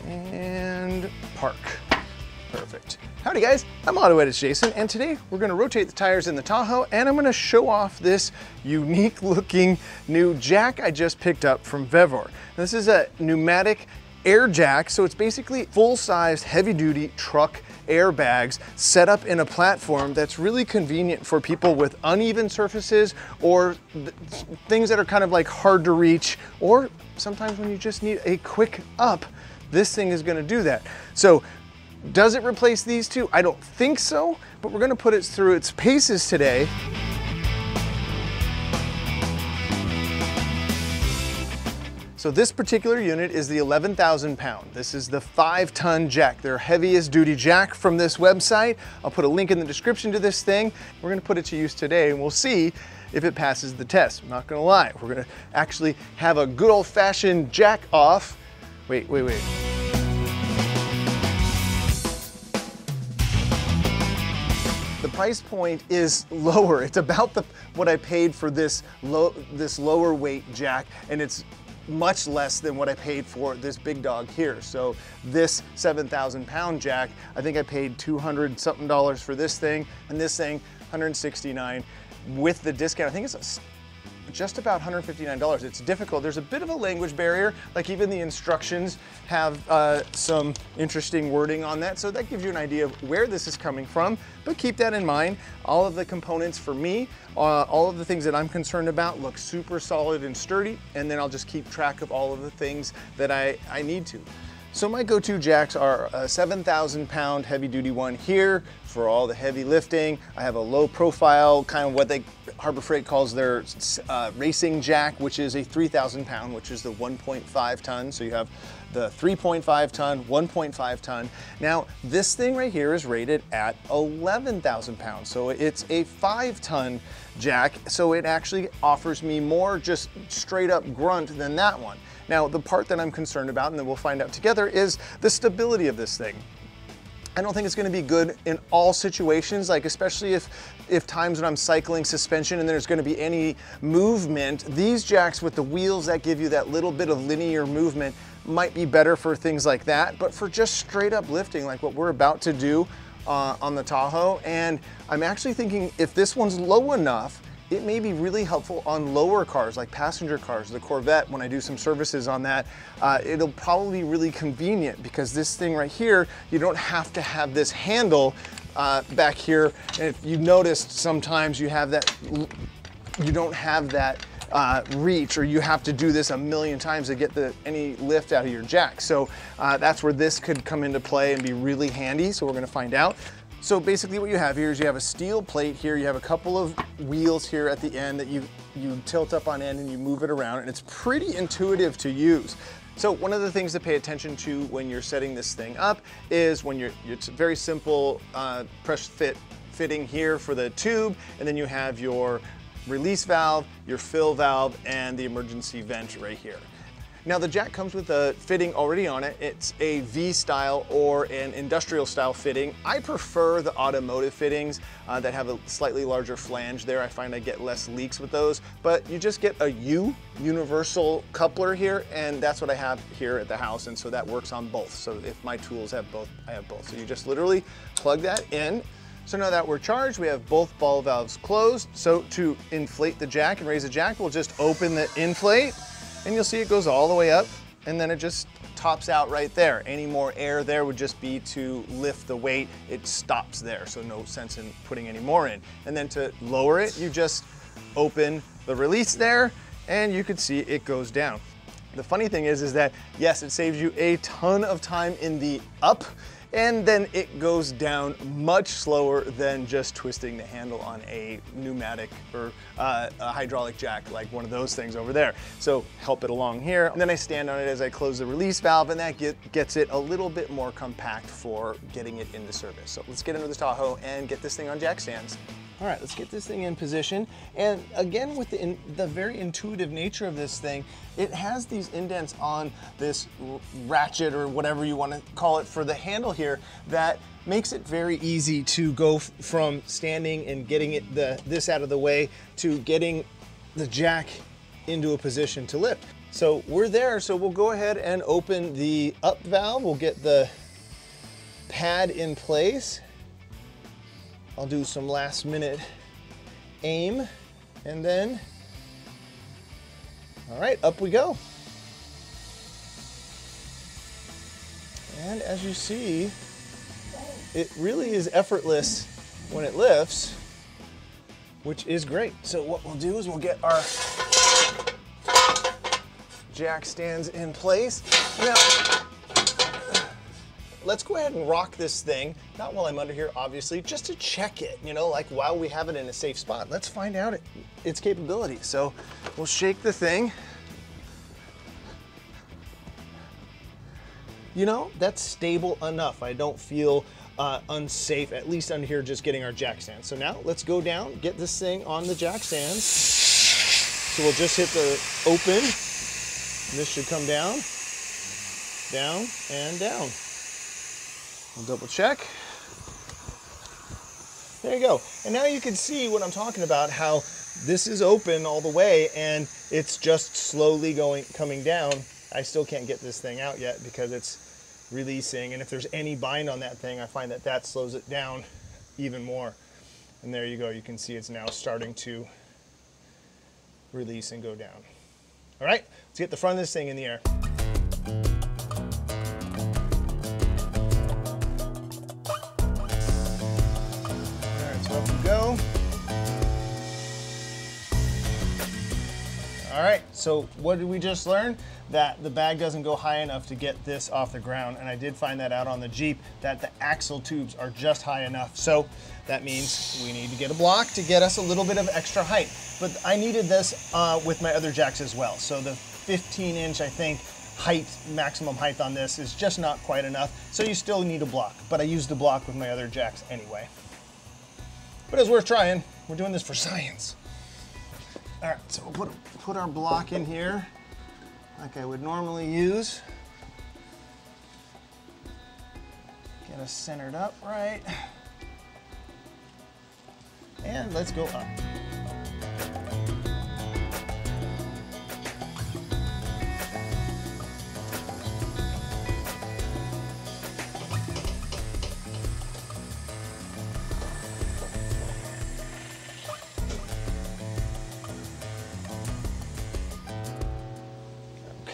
and park. Perfect. Howdy guys, I'm AutoEdits Jason, and today we're gonna rotate the tires in the Tahoe, and I'm gonna show off this unique looking new jack I just picked up from Vevor. This is a pneumatic air jack, so it's basically full-sized heavy-duty truck airbags set up in a platform that's really convenient for people with uneven surfaces or things that are kind of like hard to reach, or sometimes when you just need a quick up, this thing is gonna do that. So does it replace these two? I don't think so, but we're gonna put it through its paces today. So this particular unit is the 11,000 pound. This is the 5-ton jack, their heaviest duty jack from this website. I'll put a link in the description to this thing. We're gonna put it to use today and we'll see if it passes the test. I'm not gonna lie, we're gonna actually have a good old fashioned jack off. Wait. The price point is lower. It's about what I paid for this lower weight jack, and it's much less than what I paid for this big dog here. So this 7,000 pound jack, I think I paid $200 something for this thing, and this thing $169 with the discount. I think it's just about $159. It's difficult. There's a bit of a language barrier. Like even the instructions have some interesting wording on that. So that gives you an idea of where this is coming from, but keep that in mind. All of the components for me, all of the things that I'm concerned about look super solid and sturdy, and then I'll just keep track of all of the things that I need to. So my go-to jacks are a 7,000 pound heavy duty one here for all the heavy lifting. I have a low profile, kind of what Harbor Freight calls their racing jack, which is a 3,000 pound, which is the 1.5 ton. So you have the 3.5 ton, 1.5 ton. Now this thing right here is rated at 11,000 pounds. So it's a 5-ton jack. So it actually offers me more just straight up grunt than that one. Now, the part that I'm concerned about, and then we'll find out together, is the stability of this thing. I don't think it's gonna be good in all situations, like especially if times when I'm cycling suspension and there's gonna be any movement. These jacks with the wheels that give you that little bit of linear movement might be better for things like that, but for just straight up lifting, like what we're about to do on the Tahoe, and I'm actually thinking if this one's low enough, it may be really helpful on lower cars, like passenger cars, the Corvette. When I do some services on that, it'll probably be really convenient because this thing right here, you don't have to have this handle back here. And if you noticed, sometimes you have that, you don't have that reach, or you have to do this a million times to get any lift out of your jack. So that's where this could come into play and be really handy. So we're gonna find out. So basically what you have here is you have a steel plate here, you have a couple of wheels here at the end that you tilt up on end and you move it around, and it's pretty intuitive to use. So one of the things to pay attention to when you're setting this thing up is when it's very simple press fitting here for the tube, and then you have your release valve, your fill valve, and the emergency vent right here. Now the jack comes with a fitting already on it. It's a V style or an industrial style fitting. I prefer the automotive fittings that have a slightly larger flange there. I find I get less leaks with those, but you just get a universal coupler here, and that's what I have here at the house, and so that works on both. So if my tools have both, I have both. So you just literally plug that in. So now that we're charged, we have both ball valves closed. So to inflate the jack and raise the jack, we'll just open the inflate, and you'll see it goes all the way up, and then it just tops out right there. Any more air there would just be to lift the weight. It stops there, so no sense in putting any more in. And then to lower it, you just open the release there, and you can see it goes down. The funny thing is that, yes, it saves you a ton of time in the up, and then it goes down much slower than just twisting the handle on a pneumatic or a hydraulic jack, like one of those things over there. So help it along here. And then I stand on it as I close the release valve, and that gets it a little bit more compact for getting it into service. So let's get into this Tahoe and get this thing on jack stands. All right, let's get this thing in position. And again, with the very intuitive nature of this thing, it has these indents on this ratchet or whatever you want to call it for the handle here that makes it very easy to go from standing and getting this out of the way to getting the jack into a position to lift. So we're there, so we'll go ahead and open the up valve. We'll get the pad in place. I'll do some last minute aim, and then, all right, up we go. And as you see, it really is effortless when it lifts, which is great. So what we'll do is we'll get our jack stands in place. Now, let's go ahead and rock this thing, not while I'm under here, obviously, just to check it, you know, like while we have it in a safe spot. Let's find out its capability. So we'll shake the thing. You know, that's stable enough. I don't feel unsafe, at least under here, just getting our jack stand. So now let's go down, get this thing on the jack stands. So we'll just hit the open. This should come down, down, and down. We'll double check. There you go. And now you can see what I'm talking about, how this is open all the way and it's just slowly coming down. I still can't get this thing out yet because it's releasing. And if there's any bind on that thing, I find that that slows it down even more. And there you go. You can see it's now starting to release and go down. All right, let's get the front of this thing in the air. All right, so up we go. All right, so what did we just learn? That the bag doesn't go high enough to get this off the ground, and I did find that out on the Jeep, that the axle tubes are just high enough. So that means we need to get a block to get us a little bit of extra height. But I needed this with my other jacks as well. So the 15-inch, I think, height, maximum height on this is just not quite enough. So you still need a block, but I used the block with my other jacks anyway. But it's worth trying. We're doing this for science. All right, so we'll put our block in here like I would normally use. Get us centered up right. And let's go up.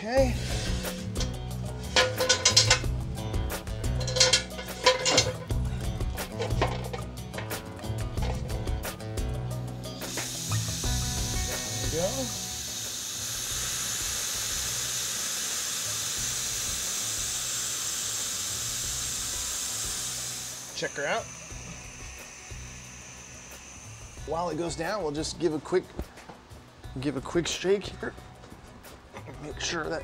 Okay. There we go. Check her out. While it goes down, we'll just give a quick shake here. Make sure that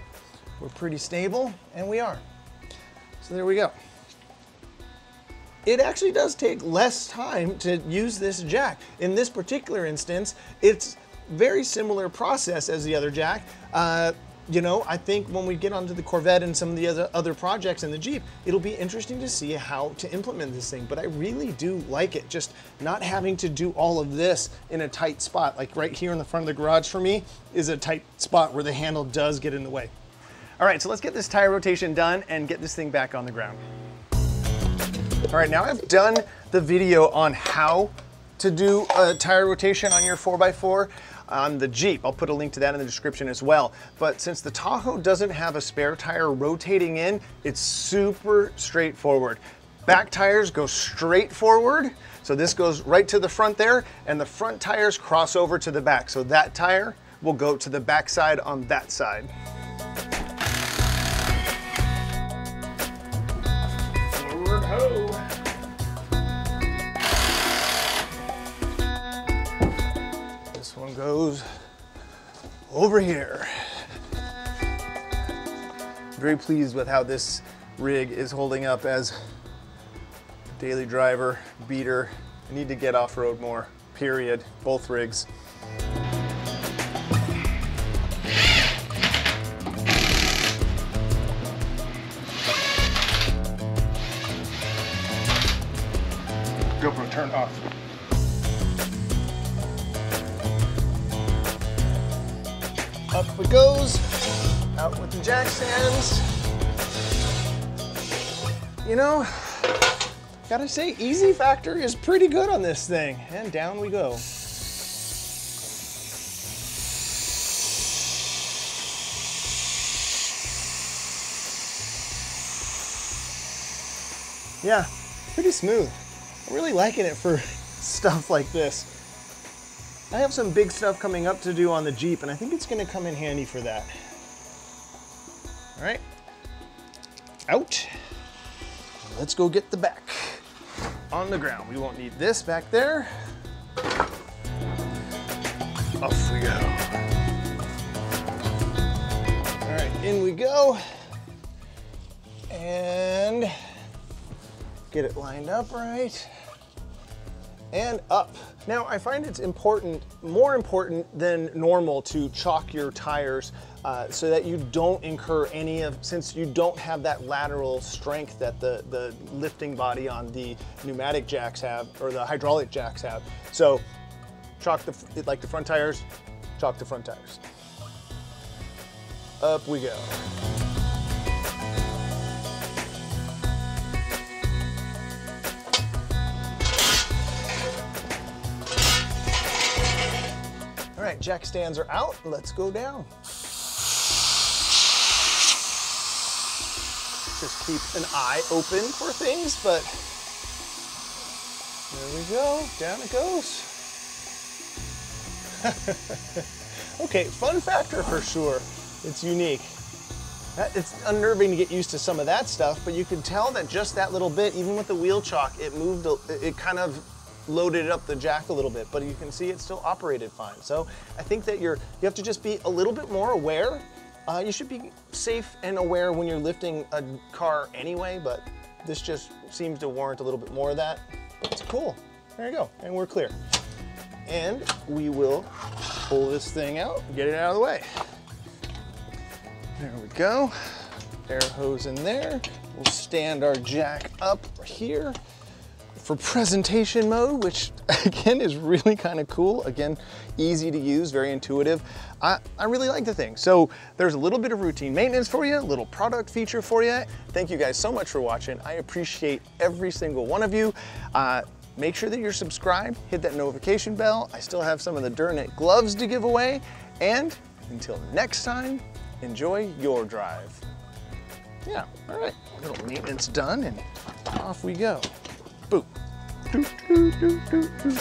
we're pretty stable, and we are. So there we go. It actually does take less time to use this jack. In this particular instance, it's very similar process as the other jack. You know, I think when we get onto the Corvette and some of the other projects in the Jeep, it'll be interesting to see how to implement this thing. But I really do like it, just not having to do all of this in a tight spot. Like right here in the front of the garage for me is a tight spot where the handle does get in the way. All right, so let's get this tire rotation done and get this thing back on the ground. All right, now I've done the video on how to do a tire rotation on your 4x4 on the Jeep. I'll put a link to that in the description as well. But since the Tahoe doesn't have a spare tire rotating in, it's super straightforward. Back tires go straight forward. So this goes right to the front there, and the front tires cross over to the back. So that tire will go to the back side on that side. Forward ho. This one goes over here. Very pleased with how this rig is holding up as a daily driver, beater. I need to get off-road more, period, both rigs. GoPro turned off. Up it goes. out with the jack stands. You know, gotta say, easy factor is pretty good on this thing. And down we go. Yeah, pretty smooth. I'm really liking it for stuff like this. I have some big stuff coming up to do on the Jeep, and I think it's gonna come in handy for that. All right, out. Let's go get the back on the ground. We won't need this back there. Off we go. All right, in we go. And get it lined up right. And up. Now I find it's important, more important than normal, to chalk your tires so that you don't incur any of, since you don't have that lateral strength that the lifting body on the pneumatic jacks have, or the hydraulic jacks have. So chalk like the front tires, chalk the front tires. Up we go. All right, jack stands are out. Let's go down. Just keep an eye open for things, but there we go. Down it goes. Okay, fun factor for sure. It's unique. It's unnerving to get used to some of that stuff, but you can tell that just that little bit, even with the wheel chalk, it moved, it kind of loaded up the jack a little bit, but you can see it still operated fine. So I think that you have to just be a little bit more aware. You should be safe and aware when you're lifting a car anyway, but this just seems to warrant a little bit more of that. It's cool. There you go, and we're clear. And we will pull this thing out and get it out of the way. There we go. Air hose in there. We'll stand our jack up here for presentation mode, which again is really kind of cool. Again, easy to use, very intuitive. I really like the thing. So there's a little bit of routine maintenance for you, a little product feature for you. Thank you guys so much for watching. I appreciate every single one of you. Make sure that you're subscribed, hit that notification bell. I still have some of the Durnet gloves to give away. And until next time, enjoy your drive. Yeah, all right, a little maintenance done and off we go. Boom. Doo, doo, doo, doo, doo.